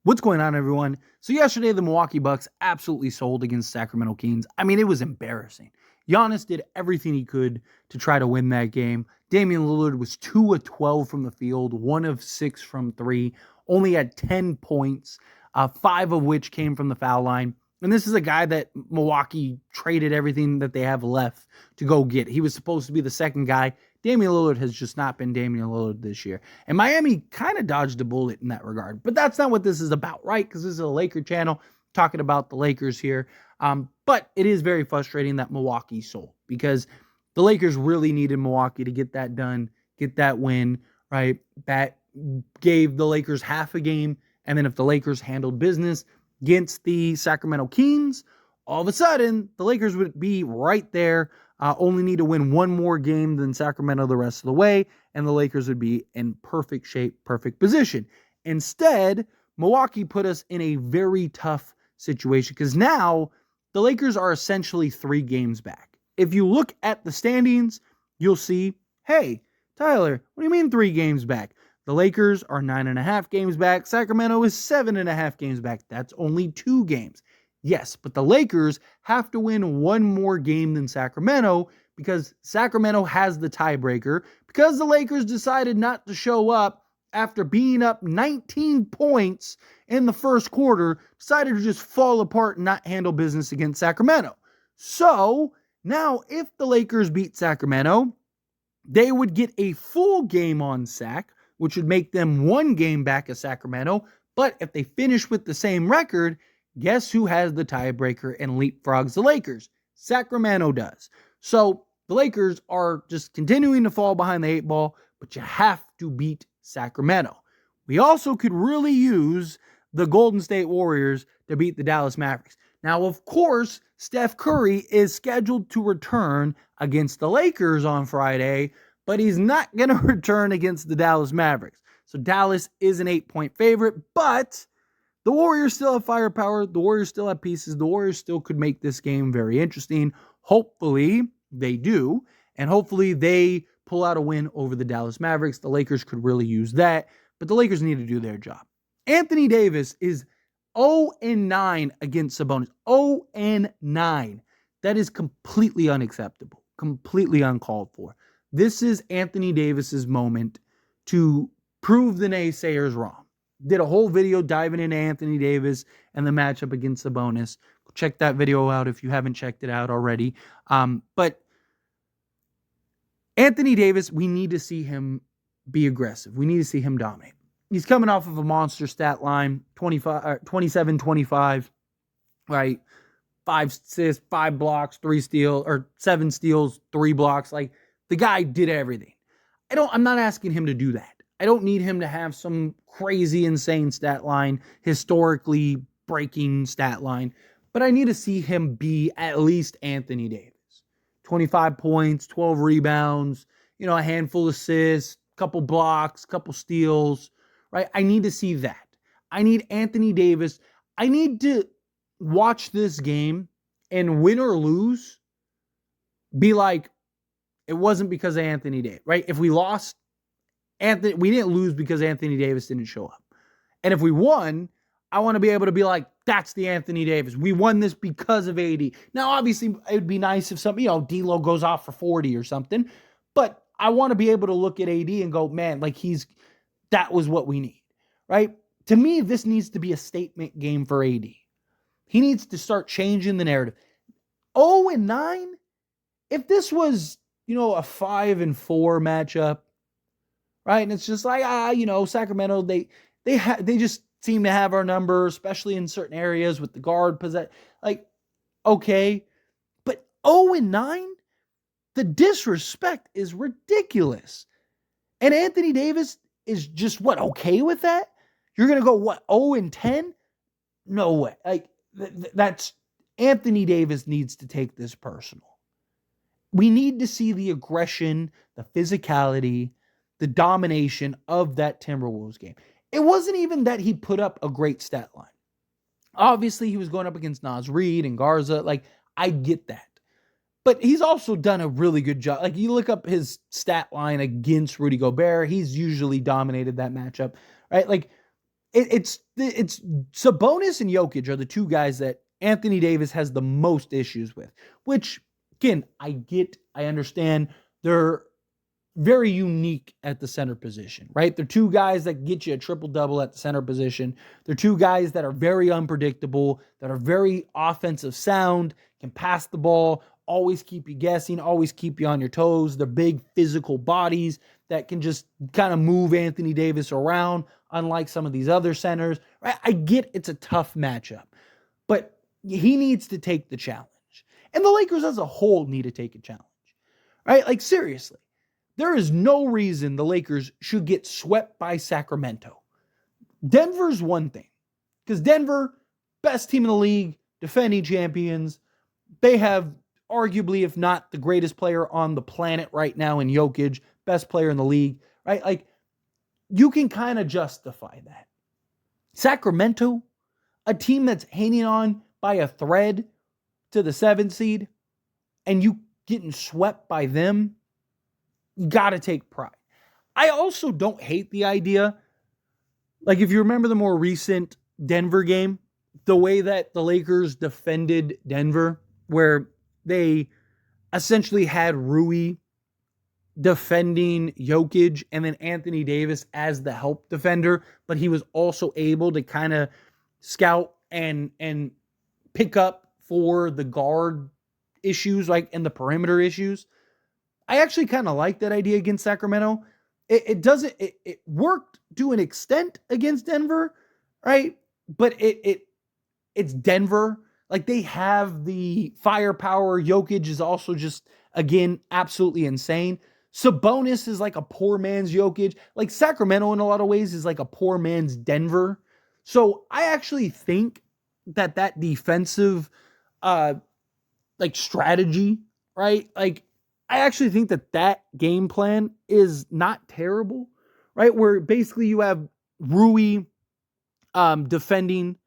What's going on, everyone? So yesterday, the Milwaukee Bucks absolutely sold against Sacramento Kings. I mean, it was embarrassing. Giannis did everything he could to try to win that game. Damian Lillard was 2 of 12 from the field, 1 of 6 from 3, only had 10 points, 5 of which came from the foul line. And this is a guy that Milwaukee traded everything that they have left to go get. He was supposed to be the second guy. Damian Lillard has just not been Damian Lillard this year. And Miami kind of dodged a bullet in that regard. But that's not what this is about, right? Because this is a Laker channel talking about the Lakers here. But it is very frustrating that Milwaukee sold because the Lakers really needed Milwaukee to get that done, get that win, right? That gave the Lakers half a game. And then if the Lakers handled business against the Sacramento Kings, all of a sudden the Lakers would be right there. Only need to win one more game than Sacramento the rest of the way, and the Lakers would be in perfect shape, perfect position. Instead, Milwaukee put us in a very tough situation because now the Lakers are essentially 3 games back. If you look at the standings, you'll see, hey, Tyler, what do you mean 3 games back? The Lakers are 9.5 games back. Sacramento is 7.5 games back. That's only 2 games. Yes, but the Lakers have to win one more game than Sacramento because Sacramento has the tiebreaker because the Lakers decided not to show up after being up 19 points in the first quarter, decided to just fall apart and not handle business against Sacramento. So now if the Lakers beat Sacramento, they would get a full game on Sac, which would make them 1 game back of Sacramento. But if they finish with the same record, guess who has the tiebreaker and leapfrogs the Lakers? Sacramento does. So the Lakers are just continuing to fall behind the 8 ball, but you have to beat Sacramento. We also could really use the Golden State Warriors to beat the Dallas Mavericks. Now, of course, Steph Curry is scheduled to return against the Lakers on Friday, but he's not going to return against the Dallas Mavericks. So Dallas is an 8-point favorite, but the Warriors still have firepower. The Warriors still have pieces. The Warriors still could make this game very interesting. Hopefully they do. And hopefully they pull out a win over the Dallas Mavericks. The Lakers could really use that. But the Lakers need to do their job. Anthony Davis is 0-9 against Sabonis. 0-9. That is completely unacceptable. Completely uncalled for. This is Anthony Davis's moment to prove the naysayers wrong. Did a whole video diving into Anthony Davis and the matchup against Sabonis. Check that video out if you haven't checked it out already. But Anthony Davis, we need to see him be aggressive. We need to see him dominate. He's coming off of a monster stat line, 27-25, right? 5 assists, 5 blocks, 3 steals, or 7 steals, 3 blocks. Like, the guy did everything. I'm not asking him to do that. I don't need him to have some crazy, insane stat line, historically breaking stat line, but I need to see him be at least Anthony Davis. 25 points, 12 rebounds, a handful of assists, couple blocks, couple steals, right? I need to see that. I need Anthony Davis. I need to watch this game and win or lose, be like, it wasn't because of Anthony Davis, right? If we lost, we didn't lose because Anthony Davis didn't show up. And if we won, I want to be able to be like, that's the Anthony Davis. We won this because of AD. Now, obviously, it would be nice if D'Lo goes off for 40 or something. But I want to be able to look at AD and go, man, like that was what we need, right? To me, this needs to be a statement game for AD. He needs to start changing the narrative. 0-9, if this was, a 5-4 matchup, right? And it's just like, Sacramento, they just seem to have our number, especially in certain areas with the guard possession. Like, okay. But 0-9, the disrespect is ridiculous. And Anthony Davis is just, okay with that? You're going to go, 0-10? No way. Like, that's Anthony Davis needs to take this personal. We need to see the aggression, the physicality, the domination of that Timberwolves game. It wasn't even that he put up a great stat line. Obviously, he was going up against Naz Reid and Garza. Like, I get that. But he's also done a really good job. Like, you look up his stat line against Rudy Gobert, he's usually dominated that matchup, right? Like, it's Sabonis and Jokic are the two guys that Anthony Davis has the most issues with, which again, I understand. They're very unique at the center position, right? They're two guys that get you a triple-double at the center position. They're two guys that are very unpredictable, that are very offensive sound, can pass the ball, always keep you guessing, always keep you on your toes. They're big physical bodies that can just kind of move Anthony Davis around, unlike some of these other centers. Right? I get it's a tough matchup, but he needs to take the challenge. And the Lakers as a whole need to take a challenge, right? Like, seriously. There is no reason the Lakers should get swept by Sacramento. Denver's one thing, because Denver, best team in the league, defending champions. They have arguably, if not the greatest player on the planet right now in Jokic, best player in the league, right? Like, you can kind of justify that. Sacramento, a team that's hanging on by a thread to the 7th seed, and you getting swept by them, you got to take pride. I also don't hate the idea. Like, if you remember the more recent Denver game, the way that the Lakers defended Denver, where they essentially had Rui defending Jokic and then Anthony Davis as the help defender, but he was also able to kind of scout and pick up for the guard issues, like, and the perimeter issues. I actually kind of like that idea against Sacramento. It worked to an extent against Denver, right? But it's Denver. Like, they have the firepower. Jokic is also just, again, absolutely insane. Sabonis is like a poor man's Jokic. Like, Sacramento in a lot of ways is like a poor man's Denver. So I actually think that defensive strategy, right? Like, I actually think that game plan is not terrible, right? Where basically you have Rui defending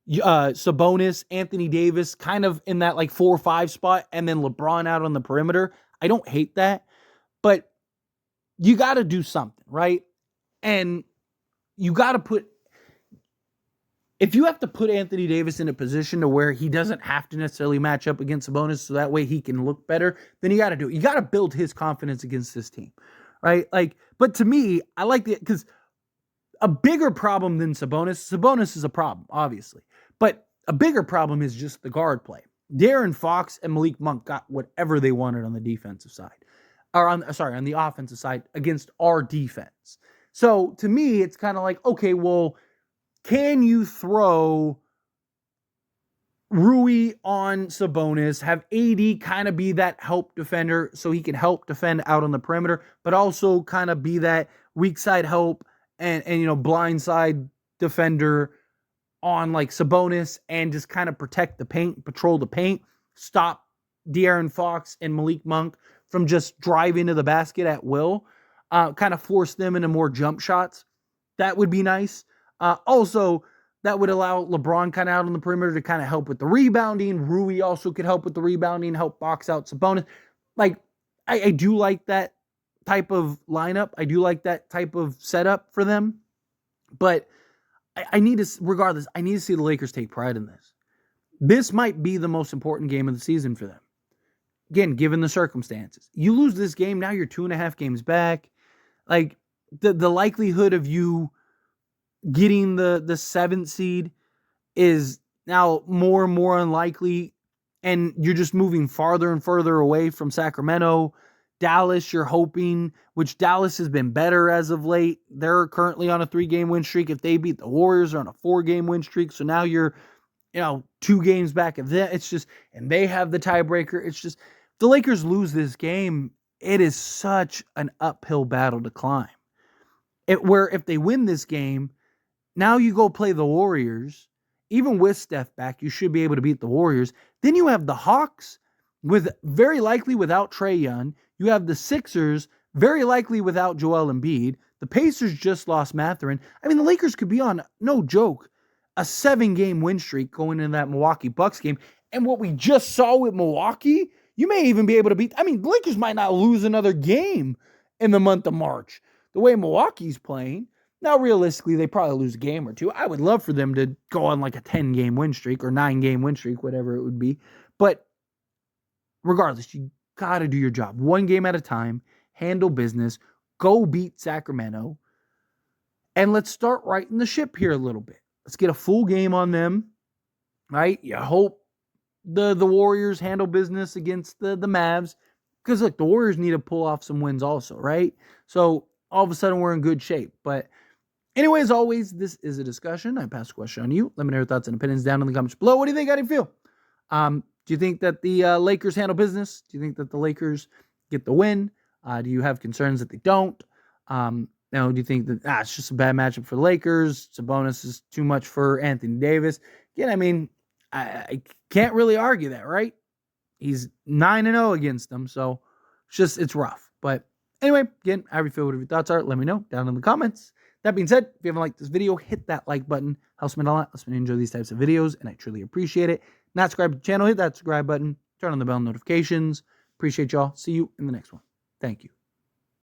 Sabonis, Anthony Davis kind of in that like 4-5 spot, and then LeBron out on the perimeter. I don't hate that, but you got to do something, right? And you got to if you have to put Anthony Davis in a position to where he doesn't have to necessarily match up against Sabonis so that way he can look better, then you got to do it. You got to build his confidence against this team, right? Like, but to me, I like it because a bigger problem than Sabonis is a problem, obviously, but a bigger problem is just the guard play. De'Aaron Fox and Malik Monk got whatever they wanted on the defensive side, or on the offensive side against our defense. So to me, it's kind of like, okay, well, can you throw Rui on Sabonis, have AD kind of be that help defender so he can help defend out on the perimeter, but also kind of be that weak side help and blind side defender on like Sabonis and just kind of protect the paint, patrol the paint, stop De'Aaron Fox and Malik Monk from just driving to the basket at will, kind of force them into more jump shots. That would be nice. Also, that would allow LeBron kind of out on the perimeter to kind of help with the rebounding. Rui also could help with the rebounding, help box out Sabonis. Like, I do like that type of lineup. I do like that type of setup for them. But I need to, regardless, I need to see the Lakers take pride in this. This might be the most important game of the season for them. Again, given the circumstances. You lose this game, now you're 2.5 games back. Like, the likelihood of you getting the 7th seed is now more and more unlikely, and you're just moving farther and further away from Sacramento. Dallas, you're hoping, which Dallas has been better as of late. They're currently on a 3-game win streak. If they beat the Warriors, they're on a 4-game win streak. So now you're, 2 games back of them. It's just, and they have the tiebreaker. It's just, if the Lakers lose this game, it is such an uphill battle to climb. Where if they win this game, now you go play the Warriors. Even with Steph back, you should be able to beat the Warriors. Then you have the Hawks, with very likely without Trae Young. You have the Sixers, very likely without Joel Embiid. The Pacers just lost Mathurin. I mean, the Lakers could be on, no joke, a 7-game win streak going into that Milwaukee Bucks game. And what we just saw with Milwaukee, you may even be able to beat. I mean, the Lakers might not lose another game in the month of March. The way Milwaukee's playing, Now, realistically, they probably lose a game or two. I would love for them to go on like a 10-game win streak or 9-game win streak, whatever it would be. But regardless, you got to do your job. One game at a time, handle business, go beat Sacramento, and let's start righting the ship here a little bit. Let's get a full game on them, right? You hope the Warriors handle business against the Mavs, because look, the Warriors need to pull off some wins also, right? So all of a sudden we're in good shape. But anyway, as always, this is a discussion. I pass the question on to you. Let me know your thoughts and opinions down in the comments below. What do you think? How do you feel? Do you think that the Lakers handle business? Do you think that the Lakers get the win? Do you have concerns that they don't? Now, do you think that it's just a bad matchup for the Lakers? Sabonis is too much for Anthony Davis. Again, I mean, I can't really argue that, right? He's 9-0 against them, so it's rough. But anyway, again, how do you feel? What your thoughts are? Let me know down in the comments. That being said, if you haven't liked this video, hit that like button. Helps me a lot. Helps me enjoy these types of videos, and I truly appreciate it. Not subscribed to the channel, hit that subscribe button. Turn on the bell notifications. Appreciate y'all. See you in the next one. Thank you.